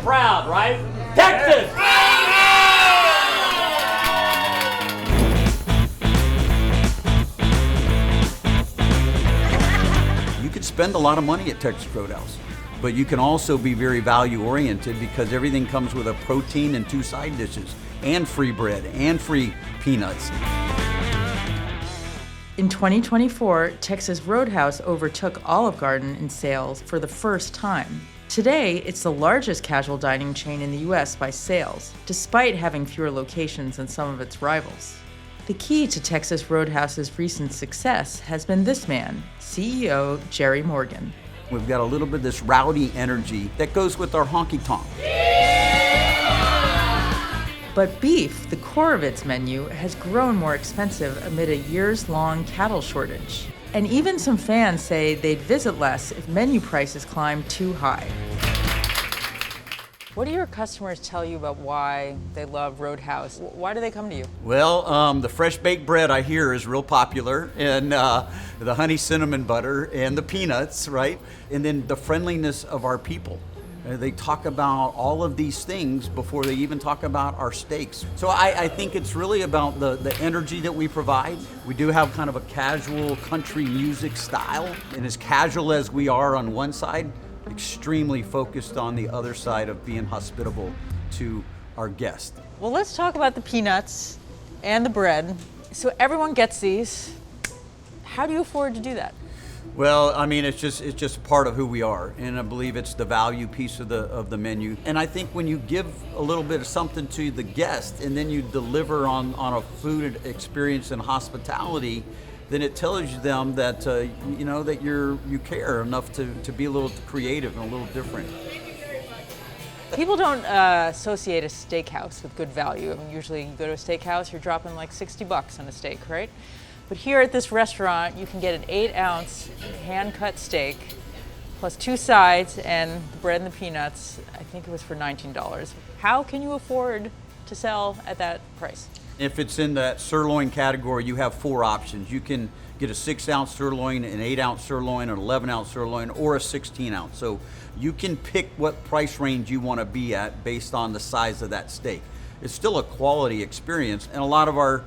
proud, right? Texas! You can spend a lot of money at Texas Roadhouse, but you can also be very value oriented because everything comes with a protein and 2 side dishes and free bread and free peanuts. In 2024, Texas Roadhouse overtook Olive Garden in sales for the first time. Today, it's the largest casual dining chain in the U.S. by sales, despite having fewer locations than some of its rivals. The key to Texas Roadhouse's recent success has been this man, CEO Jerry Morgan. We've got a little bit of this rowdy energy that goes with our honky-tonk. But beef, the core of its menu, has grown more expensive amid a years-long cattle shortage. And even some fans say they'd visit less if menu prices climb too high. What do your customers tell you about why they love Roadhouse? Why do they come to you? Well, the fresh baked bread I hear is real popular, and the honey cinnamon butter and the peanuts, right? And then the friendliness of our people. They talk about all of these things before they even talk about our steaks. So I think it's really about the energy that we provide. We do have kind of a casual country music style, and as casual as we are on one side, extremely focused on the other side of being hospitable to our guests. Well, let's talk about the peanuts and the bread. So everyone gets these. How do you afford to do that? Well, I mean, it's just part of who we are, and I believe it's the value piece of the menu. And I think when you give a little bit of something to the guest, and then you deliver on a food experience and hospitality, then it tells them that you know that you care enough to be a little creative and a little different. People don't associate a steakhouse with good value. I mean, usually you go to a steakhouse, you're dropping like $60 on a steak, right? But here at this restaurant, you can get an 8-ounce hand-cut steak, plus 2 sides and the bread and the peanuts. I think it was for $19. How can you afford to sell at that price? If it's in that sirloin category, you have 4 options. You can get a 6-ounce sirloin, an 8-ounce sirloin, an 11-ounce sirloin, or a 16-ounce. So you can pick what price range you want to be at based on the size of that steak. It's still a quality experience, and a lot of our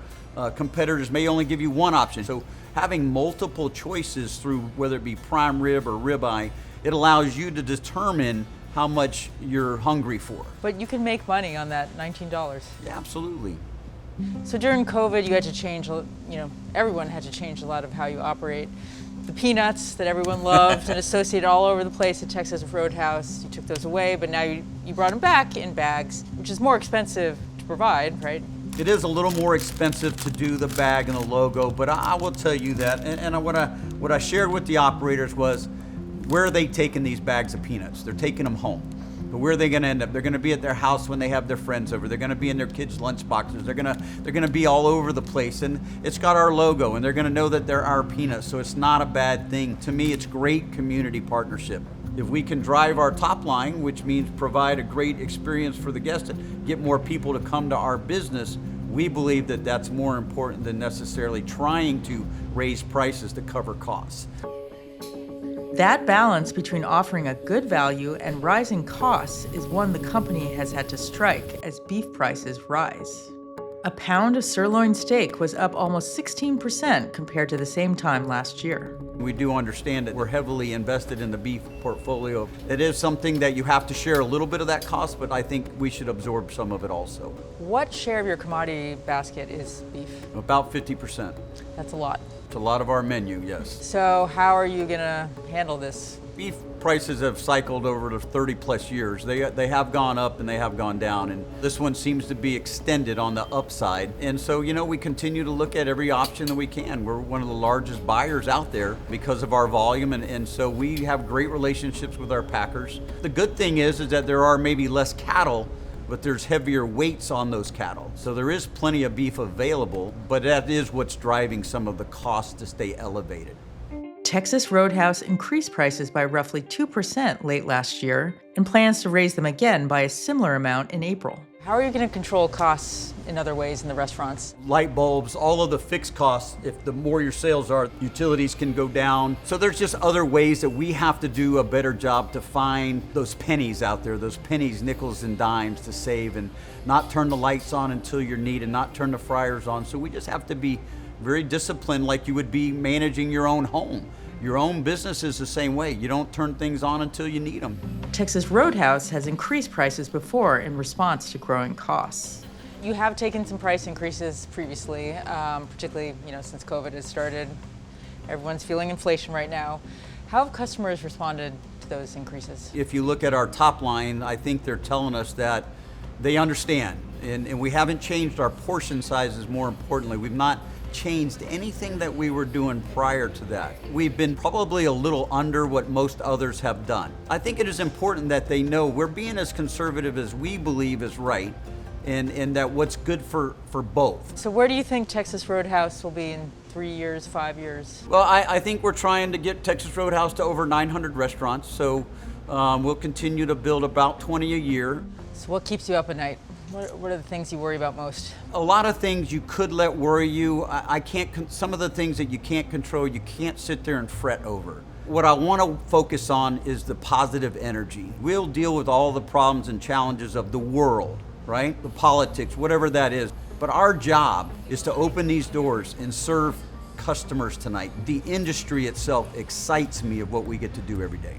competitors may only give you one option. So having multiple choices through whether it be prime rib or ribeye, it allows you to determine how much you're hungry for. But you can make money on that $19. Yeah, absolutely. So during COVID, you had to change, everyone had to change a lot of how you operate. The peanuts that everyone loved and associated all over the place at Texas Roadhouse, you took those away, but now you brought them back in bags, which is more expensive to provide, right? It is a little more expensive to do the bag and the logo, but I will tell you that, and what I shared with the operators was, where are they taking these bags of peanuts? They're taking them home. But where are they gonna end up? They're gonna be at their house when they have their friends over. They're gonna be in their kids' lunch boxes. They're gonna be all over the place, and it's got our logo, and they're gonna know that they're our peanuts, so it's not a bad thing. To me, it's great community partnership. If we can drive our top line, which means provide a great experience for the guests and get more people to come to our business, we believe that that's more important than necessarily trying to raise prices to cover costs. That balance between offering a good value and rising costs is one the company has had to strike as beef prices rise. A pound of sirloin steak was up almost 16% compared to the same time last year. We do understand that we're heavily invested in the beef portfolio. It is something that you have to share a little bit of that cost, but I think we should absorb some of it also. What share of your commodity basket is beef? About 50%. That's a lot. It's a lot of our menu, yes. So how are you gonna handle this? Beef prices have cycled over the 30 plus years. They have gone up and they have gone down, and this one seems to be extended on the upside. And so, we continue to look at every option that we can. We're one of the largest buyers out there because of our volume, and so we have great relationships with our packers. The good thing is that there are maybe less cattle, but there's heavier weights on those cattle. So there is plenty of beef available, but that is what's driving some of the costs to stay elevated. Texas Roadhouse increased prices by roughly 2% late last year and plans to raise them again by a similar amount in April. How are you going to control costs in other ways in the restaurants? Light bulbs, all of the fixed costs, if the more your sales are, utilities can go down. So there's just other ways that we have to do a better job to find those pennies out there, those pennies, nickels and dimes to save, and not turn the lights on until you're needed, not turn the fryers on. So we just have to be very disciplined, like you would be managing your own home. Your own business is the same way. You don't turn things on until you need them. Texas Roadhouse has increased prices before in response to growing costs. You have taken some price increases previously, particularly since COVID has started. Everyone's feeling inflation right now. How have customers responded to those increases? If you look at our top line, I think they're telling us that they understand. And we haven't changed our portion sizes, more importantly. We've not changed anything that we were doing prior to that. We've been probably a little under what most others have done. I think it is important that they know we're being as conservative as we believe is right, and that what's good for both. So where do you think Texas Roadhouse will be in 3 years, 5 years? Well, I think we're trying to get Texas Roadhouse to over 900 restaurants, so we'll continue to build about 20 a year. So what keeps you up at night? What are the things you worry about most? A lot of things you could let worry you. I can't, some of the things that you can't control, you can't sit there and fret over. What I want to focus on is the positive energy. We'll deal with all the problems and challenges of the world, right? The politics, whatever that is. But our job is to open these doors and serve customers tonight. The industry itself excites me of what we get to do every day.